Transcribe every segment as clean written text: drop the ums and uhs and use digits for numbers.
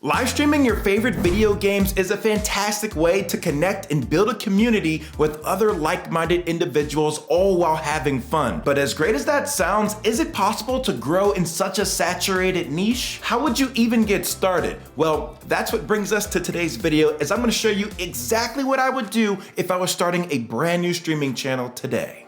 Live streaming your favorite video games is a fantastic way to connect and build a community with other like-minded individuals, all while having fun. But as great as that sounds, is it possible to grow in such a saturated niche? How would you even get started? Well, that's what brings us to today's video, as I'm going to show you exactly what I would do if I was starting a brand new streaming channel today.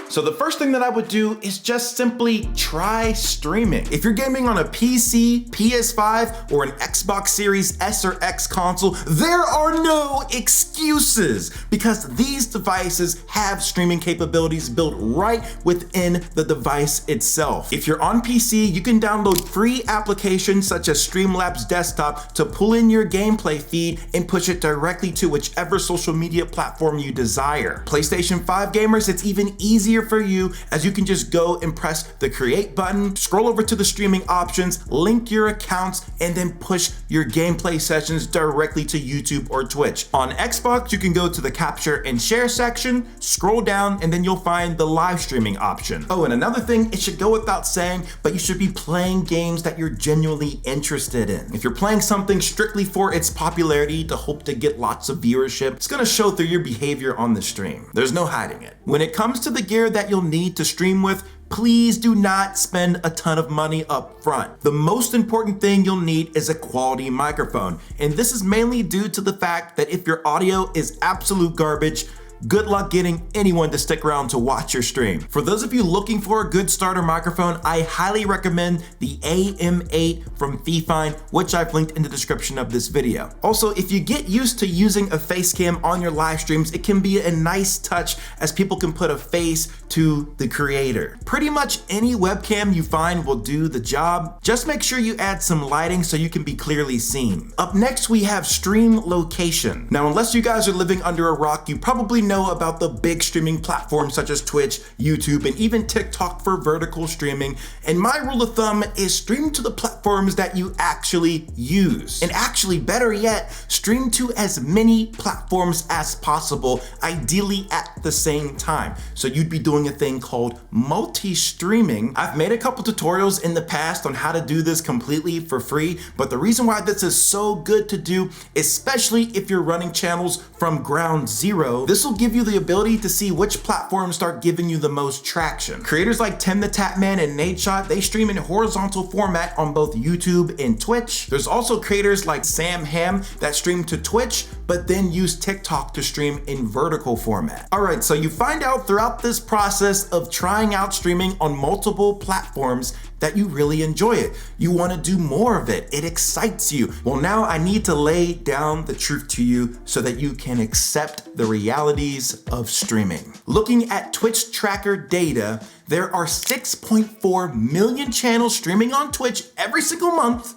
So the first thing that I would do is just simply try streaming. If you're gaming on a PC, PS5, or an Xbox Series S or X console, there are no excuses because these devices have streaming capabilities built right within the device itself. If you're on PC, you can download free applications such as Streamlabs Desktop to pull in your gameplay feed and push it directly to whichever social media platform you desire. PlayStation 5 gamers, it's even easier for you, as you can just go and press the create button, scroll over to the streaming options, link your accounts, and then push your gameplay sessions directly to YouTube or Twitch. On Xbox, you can go to the capture and share section, scroll down, and then you'll find the live streaming option. Oh, and another thing, it should go without saying, but you should be playing games that you're genuinely interested in. If you're playing something strictly for its popularity to hope to get lots of viewership, it's gonna show through your behavior on the stream. There's no hiding it. When it comes to the gear that you'll need to stream with, please do not spend a ton of money up front. The most important thing you'll need is a quality microphone. And this is mainly due to the fact that if your audio is absolute garbage, good luck getting anyone to stick around to watch your stream. For those of you looking for a good starter microphone, I highly recommend the AM8 from Fifine, which I've linked in the description of this video. Also, if you get used to using a face cam on your live streams, it can be a nice touch as people can put a face to the creator. Pretty much any webcam you find will do the job. Just make sure you add some lighting so you can be clearly seen. Up next, we have stream location. Now, unless you guys are living under a rock, you probably know about the big streaming platforms such as Twitch, YouTube, and even TikTok for vertical streaming. And my rule of thumb is stream to the platforms that you actually use. And actually, better yet, stream to as many platforms as possible, ideally at the same time. So you'd be doing a thing called multi-streaming. I've made a couple tutorials in the past on how to do this completely for free, but the reason why this is so good to do, especially if you're running channels from ground zero, this will give you the ability to see which platforms start giving you the most traction. Creators like MidnightMan and Nadeshot, they stream in horizontal format on both YouTube and Twitch. There's also creators like Sam Ham that stream to Twitch, but then use TikTok to stream in vertical format. All right, so you find out throughout this process of trying out streaming on multiple platforms that you really enjoy it. You wanna do more of it. It excites you. Well, now I need to lay down the truth to you so that you can accept the realities of streaming. Looking at Twitch tracker data, there are 6.4 million channels streaming on Twitch every single month,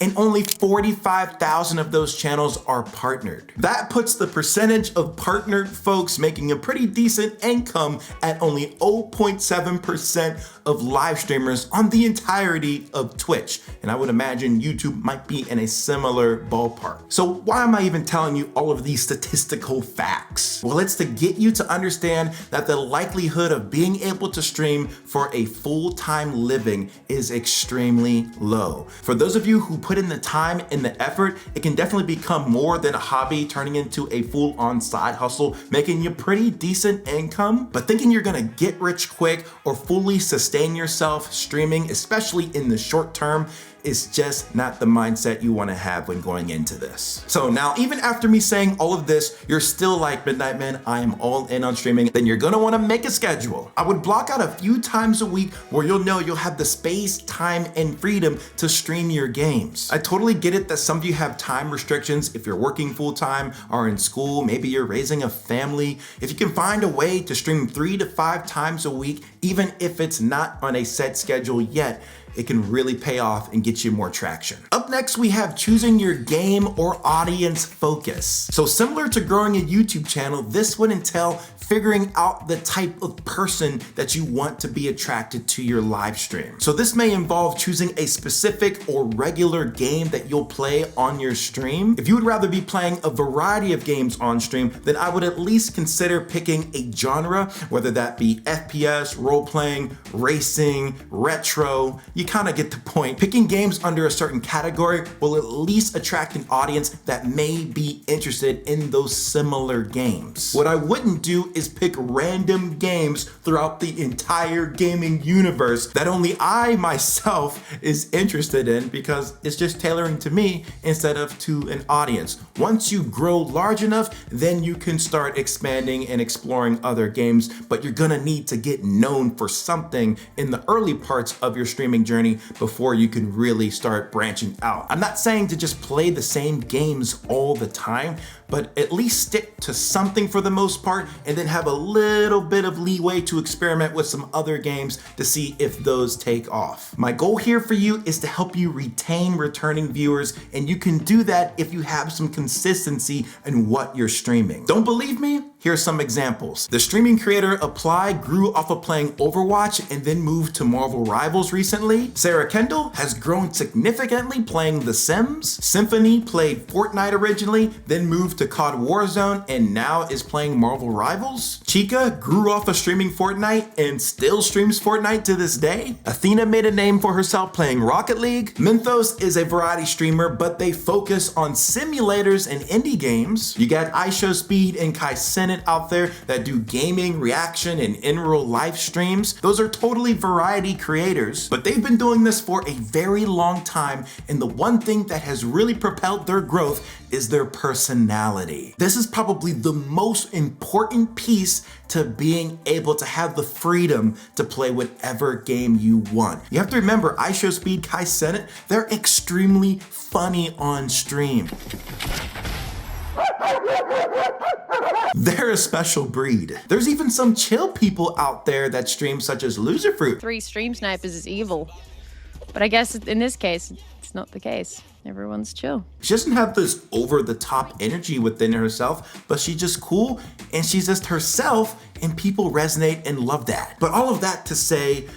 and only 45,000 of those channels are partnered. That puts the percentage of partnered folks making a pretty decent income at only 0.7% of live streamers on the entirety of Twitch. And I would imagine YouTube might be in a similar ballpark. So why am I even telling you all of these statistical facts? Well, it's to get you to understand that the likelihood of being able to stream for a full-time living is extremely low. For those of you who put in the time and the effort, it can definitely become more than a hobby, turning into a full-on side hustle, making you pretty decent income. But thinking you're gonna get rich quick or fully sustain yourself streaming, especially in the short term, is just not the mindset you want to have when going into this. So now, even after me saying all of this, you're still like, MidnightMan, I am all in on streaming, then you're gonna want to make a schedule. I would block out a few times a week where you'll know you'll have the space, time, and freedom to stream your games. I totally get it that some of you have time restrictions if you're working full-time or in school, maybe you're raising a family. If you can find a way to stream 3 to 5 times a week, even if it's not on a set schedule yet, it can really pay off and get you more traction. Up next, we have choosing your game or audience focus. So similar to growing a YouTube channel, this would entail figuring out the type of person that you want to be attracted to your live stream. So this may involve choosing a specific or regular game that you'll play on your stream. If you would rather be playing a variety of games on stream, then I would at least consider picking a genre, whether that be FPS, role-playing, racing, retro. You kind of get the point. Picking games under a certain category will at least attract an audience that may be interested in those similar games. What I wouldn't do is pick random games throughout the entire gaming universe that only I myself is interested in, because it's just tailoring to me instead of to an audience. Once you grow large enough, then you can start expanding and exploring other games, but you're gonna need to get known for something in the early parts of your streaming journey before you can really start branching out. I'm not saying to just play the same games all the time, but at least stick to something for the most part, and then have a little bit of leeway to experiment with some other games to see if those take off. My goal here for you is to help you retain returning viewers, and you can do that if you have some consistency in what you're streaming. Don't believe me? Here's some examples. The streaming creator Apply grew off of playing Overwatch and then moved to Marvel Rivals recently. Sarah Kendall has grown significantly playing The Sims. Symphony played Fortnite originally, then moved to COD Warzone, and now is playing Marvel Rivals. Chica grew off of streaming Fortnite and still streams Fortnite to this day. Athena made a name for herself playing Rocket League. Mythos is a variety streamer, but they focus on simulators and indie games. You got IShowSpeed and Kai Cenat out there that do gaming, reaction, and in real life streams. Those are totally variety creators, but they've been doing this for a very long time, and the one thing that has really propelled their growth is their personality. This is probably the most important piece to being able to have the freedom to play whatever game you want. You have to remember, IShowSpeed, Kai Cenat, they're extremely funny on stream. They're a special breed. There's even some chill people out there that stream, such as Loserfruit. 3 stream snipers is evil. But I guess in this case, it's not the case. Everyone's chill. She doesn't have this over-the-top energy within herself, but she's just cool, and she's just herself, and people resonate and love that. But all of that to say,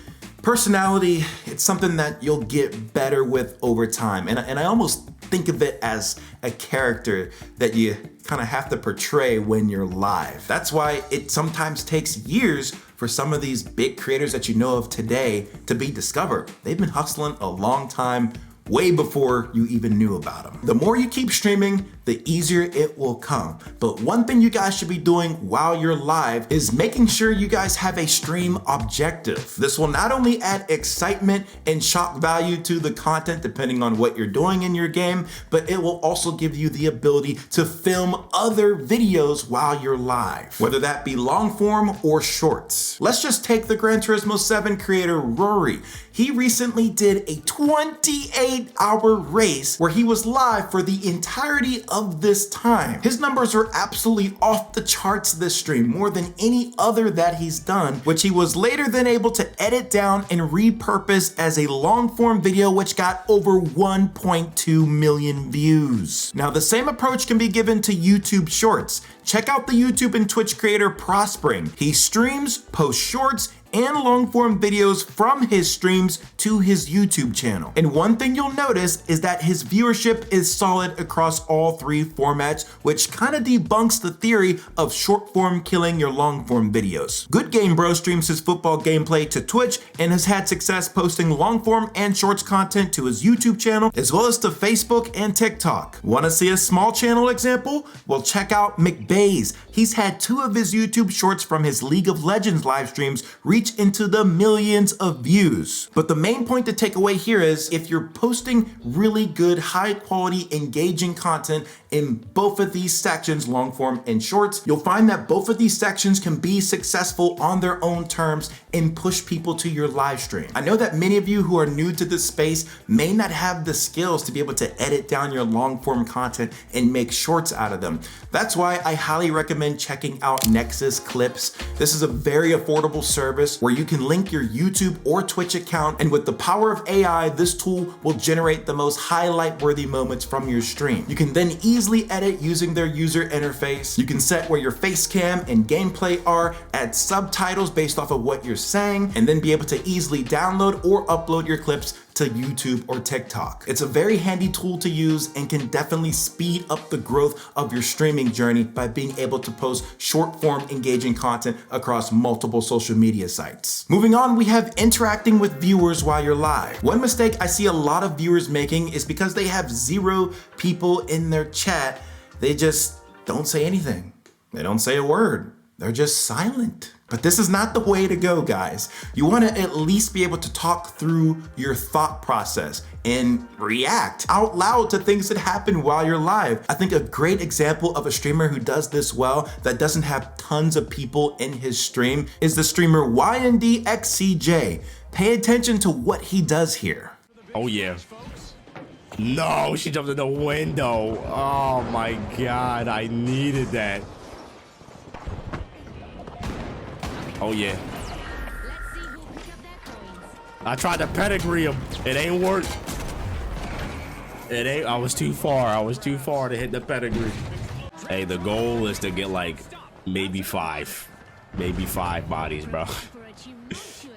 personality, it's something that you'll get better with over time. And I almost think of it as a character that you kind of have to portray when you're live. That's why it sometimes takes years for some of these big creators that you know of today to be discovered. They've been hustling a long time, way before you even knew about them. The more you keep streaming, the easier it will come. But one thing you guys should be doing while you're live is making sure you guys have a stream objective. This will not only add excitement and shock value to the content depending on what you're doing in your game, but it will also give you the ability to film other videos while you're live, whether that be long form or shorts. Let's just take the Gran Turismo 7 creator Rory. He recently did a 28-hour race where he was live for the entirety of this time. His numbers are absolutely off the charts this stream, more than any other that he's done, which he was later then able to edit down and repurpose as a long form video, which got over 1.2 million views. Now, the same approach can be given to YouTube Shorts. Check out the YouTube and Twitch creator Prospering. He streams, posts shorts, and long form videos from his streams to his YouTube channel. And one thing you'll notice is that his viewership is solid across all 3 formats, which kind of debunks the theory of short form killing your long form videos. Good Game Bro streams his football gameplay to Twitch and has had success posting long form and shorts content to his YouTube channel, as well as to Facebook and TikTok. Want to see a small channel example? Well, check out McBaze. He's had 2 of his YouTube shorts from his League of Legends live streams reach into the millions of views. But the main point to take away here is if you're posting really good, high quality, engaging content in both of these sections, long form and shorts, you'll find that both of these sections can be successful on their own terms and push people to your live stream. I know that many of you who are new to this space may not have the skills to be able to edit down your long form content and make shorts out of them. That's why I highly recommend checking out Nexus Clips. This is a very affordable service where you can link your YouTube or Twitch account, and with the power of AI, this tool will generate the most highlight-worthy moments from your stream. You can then easily edit using their user interface. You can set where your face cam and gameplay are, add subtitles based off of what you're saying, and then be able to easily download or upload your clips to YouTube or TikTok. It's a very handy tool to use and can definitely speed up the growth of your streaming journey by being able to post short form engaging content across multiple social media sites. Moving on, we have interacting with viewers while you're live. One mistake I see a lot of viewers making is because they have 0 people in their chat, they just don't say anything. They don't say a word. They're just silent. But this is not the way to go, guys. You want to at least be able to talk through your thought process and react out loud to things that happen while you're live. I think a great example of a streamer who does this well, that doesn't have tons of people in his stream, is the streamer YNDXCJ. Pay attention to what he does here. Oh yeah. No, she jumped in the window. Oh my God, I needed that. Oh yeah. I tried to pedigree him. It ain't worked. It ain't. I was too far. I was too far to hit the pedigree. Hey, the goal is to get like maybe 5 bodies, bro. If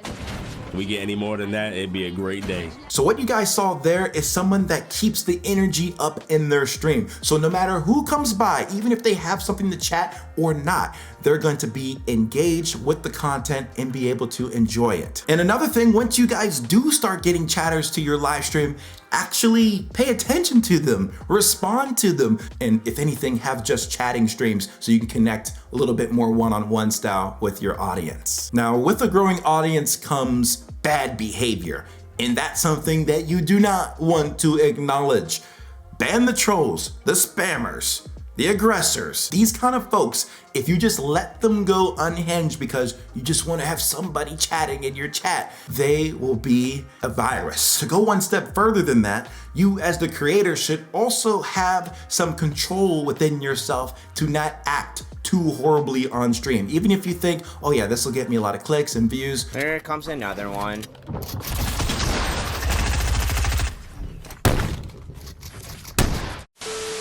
we get any more than that, it'd be a great day. So what you guys saw there is someone that keeps the energy up in their stream. So no matter who comes by, even if they have something to chat or not, they're going to be engaged with the content and be able to enjoy it. And another thing, once you guys do start getting chatters to your live stream, actually pay attention to them, respond to them, and if anything, have just chatting streams so you can connect a little bit more one-on-one style with your audience. Now, with a growing audience comes bad behavior, and that's something that you do not want to acknowledge. Ban the trolls, the spammers, the aggressors, these kind of folks. If you just let them go unhinged because you just want to have somebody chatting in your chat, they will be a virus. To go one step further than that, you as the creator should also have some control within yourself to not act too horribly on stream. Even if you think, oh yeah, this will get me a lot of clicks and views. Here comes another one.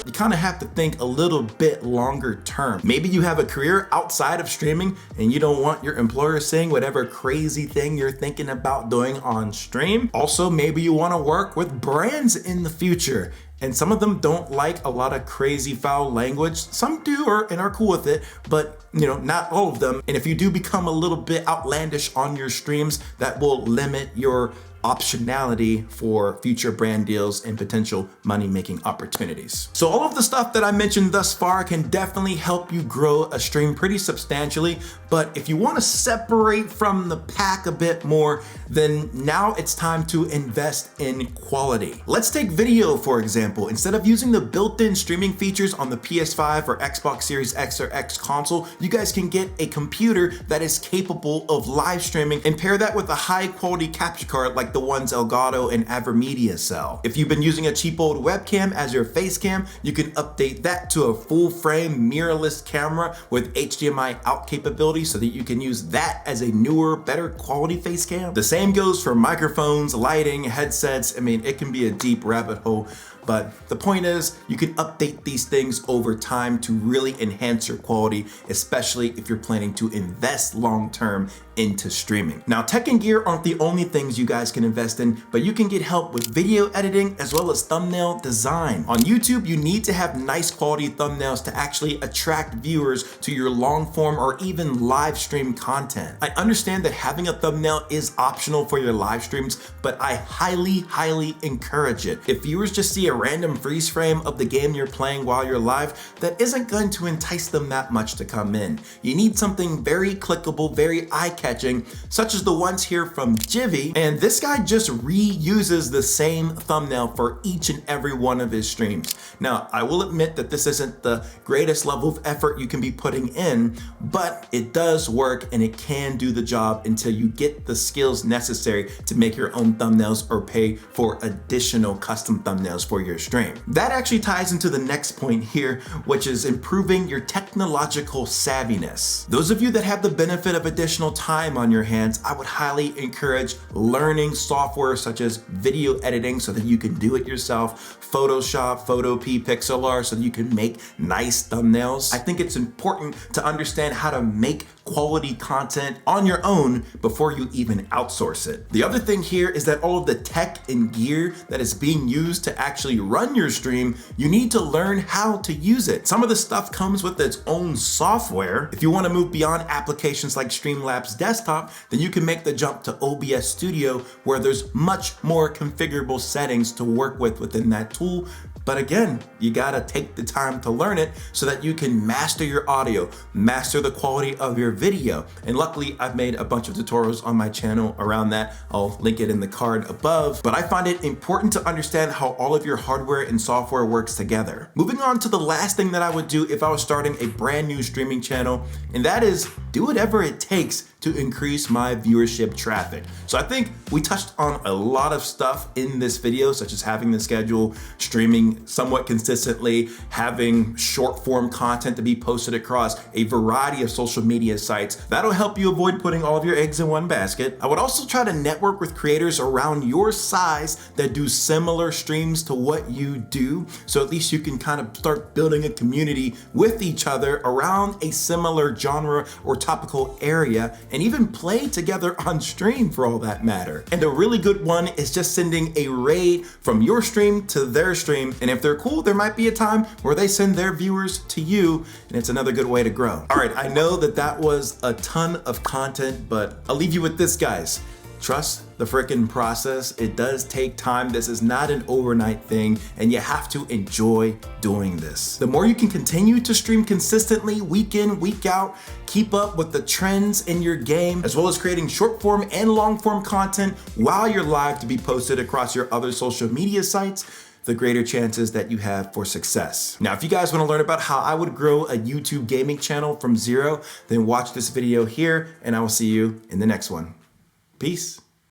You kind of have to think a little bit longer term. Maybe you have a career outside of streaming and you don't want your employer seeing whatever crazy thing you're thinking about doing on stream. Also, maybe you want to work with brands in the future, and some of them don't like a lot of crazy foul language. Some do and are cool with it, but you know, not all of them. And if you do become a little bit outlandish on your streams, that will limit your optionality for future brand deals and potential money-making opportunities. So all of the stuff that I mentioned thus far can definitely help you grow a stream pretty substantially, but if you want to separate from the pack a bit more, then now it's time to invest in quality. Let's take video, for example. Instead of using the built-in streaming features on the PS5 or Xbox Series X or X console, you guys can get a computer that is capable of live streaming and pair that with a high-quality capture card like the ones Elgato and Avermedia sell. If you've been using a cheap old webcam as your face cam, you can update that to a full frame mirrorless camera with HDMI out capability so that you can use that as a newer, better quality face cam. The same goes for microphones, lighting, headsets. I mean, it can be a deep rabbit hole. But the point is, you can update these things over time to really enhance your quality, especially if you're planning to invest long-term into streaming. Now, tech and gear aren't the only things you guys can invest in, but you can get help with video editing as well as thumbnail design. On YouTube, you need to have nice quality thumbnails to actually attract viewers to your long form or even live stream content. I understand that having a thumbnail is optional for your live streams, but I highly encourage it. If viewers just see a random freeze frame of the game you're playing while you're live, that isn't going to entice them that much to come in. You need something very clickable, very eye-catching, such as the ones here from Jivy, and this guy just reuses the same thumbnail for each and every one of his streams. Now, I will admit that this isn't the greatest level of effort you can be putting in, but it does work and it can do the job until you get the skills necessary to make your own thumbnails or pay for additional custom thumbnails for your stream. That actually ties into the next point here, which is improving your technological savviness. Those of you that have the benefit of additional time on your hands, I would highly encourage learning software such as video editing so that you can do it yourself, Photoshop, Photopea, Pixlr so that you can make nice thumbnails. I think it's important to understand how to make quality content on your own before you even outsource it. The other thing here is that all of the tech and gear that is being used to actually run your stream, you need to learn how to use it. Some of the stuff comes with its own software. If you want to move beyond applications like Streamlabs Desktop, then you can make the jump to OBS Studio, where there's much more configurable settings to work with within that tool. But again, you gotta take the time to learn it so that you can master your audio, master the quality of your video. And luckily, I've made a bunch of tutorials on my channel around that. I'll link it in the card above. But I find it important to understand how all of your hardware and software works together. Moving on to the last thing that I would do if I was starting a brand new streaming channel, and that is do whatever it takes to increase my viewership traffic. So I think we touched on a lot of stuff in this video, such as having the schedule, streaming somewhat consistently, having short form content to be posted across a variety of social media sites. That'll help you avoid putting all of your eggs in one basket. I would also try to network with creators around your size that do similar streams to what you do. So at least you can kind of start building a community with each other around a similar genre or topical area, and even play together on stream for all that matter. And a really good one is just sending a raid from your stream to their stream. And if they're cool, there might be a time where they send their viewers to you, and it's another good way to grow. All right, I know that was a ton of content, but I'll leave you with this, guys. Trust the frickin' process. It does take time. This is not an overnight thing, and you have to enjoy doing this. The more you can continue to stream consistently, week in, week out, keep up with the trends in your game, as well as creating short form and long form content while you're live to be posted across your other social media sites, the greater chances that you have for success. Now, if you guys want to learn about how I would grow a YouTube gaming channel from zero, then watch this video here, and I will see you in the next one. Peace.